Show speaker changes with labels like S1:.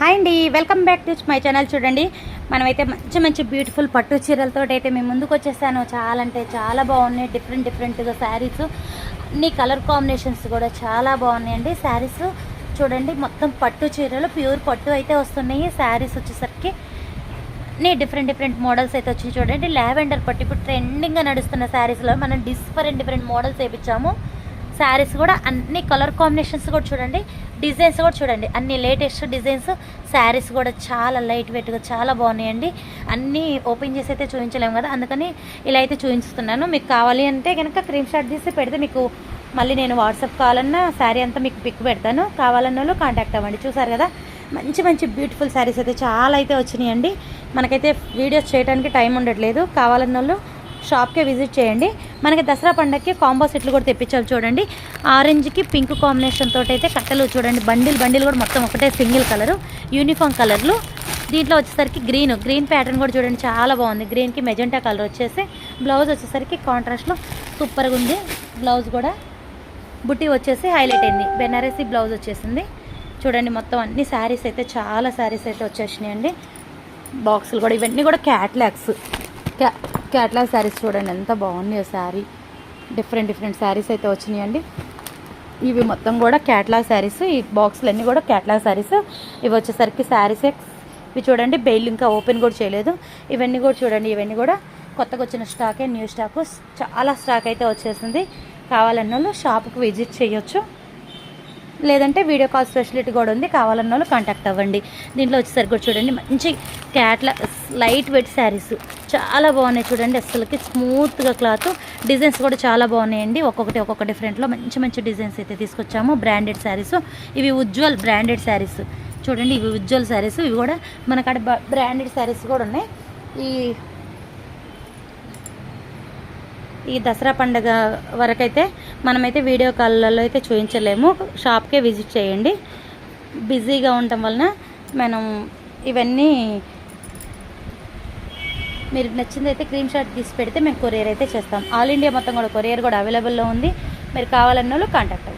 S1: Hi అండి, welcome back to my channel. చూడండి, మనమైతే మంచి మంచి బ్యూటిఫుల్ పట్టు చీరలతో అయితే మేము ముందుకు వచ్చేసాను. చాలా అంటే చాలా బాగున్నాయి. డిఫరెంట్గా శారీస్, అన్ని కలర్ కాంబినేషన్స్ కూడా చాలా బాగున్నాయండి. శారీస్ చూడండి, మొత్తం పట్టు చీరలు, ప్యూర్ పట్టు అయితే వస్తున్నాయి. శారీస్ వచ్చేసరికి అన్నీ డిఫరెంట్ మోడల్స్ అయితే వచ్చి చూడండి. లావెండర్ పట్టు ఇప్పుడు ట్రెండింగ్గా నడుస్తున్న శారీస్లో మనం డిఫరెంట్ మోడల్స్ వేయించాము. శారీస్ కూడా అన్ని కలర్ కాంబినేషన్స్ కూడా చూడండి, డిజైన్స్ కూడా చూడండి, అన్ని లేటెస్ట్ డిజైన్స్. శారీస్ కూడా చాలా లైట్ వెయిట్గా చాలా బాగున్నాయండి. అన్నీ ఓపెన్ చేసి అయితే చూపించలేము కదా, అందుకని ఇలా అయితే చూపిస్తున్నాను. మీకు కావాలి అంటే కనుక స్క్రీన్ షాట్ తీసి పెడితే మీకు మళ్ళీ నేను వాట్సాప్ కావాలన్నా శారీ అంతా మీకు పిక్ పెడతాను. కావాలన్న వాళ్ళు కాంటాక్ట్ అవ్వండి. చూసారు కదా, మంచి బ్యూటిఫుల్ శారీస్ అయితే చాలా అయితే వచ్చినాయండి. మనకైతే వీడియోస్ చేయడానికి టైం ఉండట్లేదు. కావాలన్న వాళ్ళు షాప్కే విజిట్ చేయండి. మనకి దసరా పండగకి కాంబో సెట్లు కూడా తెప్పించాలి. చూడండి, ఆరెంజ్కి పింక్ కాంబినేషన్ తోటి అయితే కట్టలు చూడండి, బండిల్ కూడా మొత్తం ఒకటే సింగిల్ కలరు, యూనిఫామ్ కలర్లు. దీంట్లో వచ్చేసరికి గ్రీన్ ప్యాటర్న్ కూడా చూడండి, చాలా బాగుంది. గ్రీన్కి మెజెంటా కలర్ వచ్చేసి, బ్లౌజ్ వచ్చేసరికి కాంట్రాస్ట్లో సూపర్గా ఉంది. బ్లౌజ్ కూడా బుట్టి వచ్చేసి హైలైట్ అయింది, బెనారసీ బ్లౌజ్ వచ్చేసింది. చూడండి, మొత్తం అన్ని శారీస్ అయితే చాలా శారీస్ అయితే వచ్చేసినాయండి. బాక్సులు కూడా, ఇవన్నీ కూడా క్యాట్లాగ్ శారీస్ చూడండి ఎంత బాగున్నాయో. శారీ డిఫరెంట్ శారీస్ అయితే వచ్చినాయండి. ఇవి మొత్తం కూడా క్యాట్లాగ్ శారీస్. ఈ బాక్సులు అన్నీ కూడా క్యాట్లాగ్ శారీస్. ఇవి వచ్చేసరికి శారీసే. ఇవి చూడండి, బెయిల్ ఇంకా ఓపెన్ కూడా చేయలేదు. ఇవన్నీ కూడా చూడండి, ఇవన్నీ కూడా కొత్తగా వచ్చిన స్టాకే, న్యూ స్టాకు, చాలా స్టాక్ అయితే వచ్చేసింది. కావాలన్న వాళ్ళు షాప్కి విజిట్ చేయొచ్చు, లేదంటే వీడియో కాల్ ఫెసిలిటీ కూడా ఉంది. కావాలన్న వాళ్ళు కాంటాక్ట్ అవ్వండి. దీంట్లో వచ్చేసరికి కూడా చూడండి, మంచి లైట్ వెయిట్ శారీస్ చాలా బాగున్నాయి. చూడండి, అసలుకి స్మూత్గా క్లాత్, డిజైన్స్ కూడా చాలా బాగున్నాయండి. ఒక్కొక్క డిఫరెంట్లో మంచి డిజైన్స్ అయితే తీసుకొచ్చాము. బ్రాండెడ్ శారీస్ ఇవి, ఉజ్వల్ బ్రాండెడ్ శారీస్ చూడండి. ఇవి ఉజ్వల్ శారీస్. ఇవి కూడా మనకాడ బ్రాండెడ్ శారీస్ కూడా ఉన్నాయి. ఈ దసరా పండుగ వరకైతే మనమైతే వీడియో కాల్లో అయితే చూపించలేము. షాప్కే విజిట్ చేయండి. బిజీగా ఉండటం వలన మనం ఇవన్నీ, మీరు నచ్చింది అయితే స్క్రీన్ షాట్ తీసి పెడితే మేము కొరియర్ అయితే చేస్తాం. ఆల్ ఇండియా మొత్తం కూడా కొరియర్ కూడా అవైలబుల్లో ఉంది. మీరు కావాలన్న వాళ్ళు కాంటాక్ట్ అవ్వండి.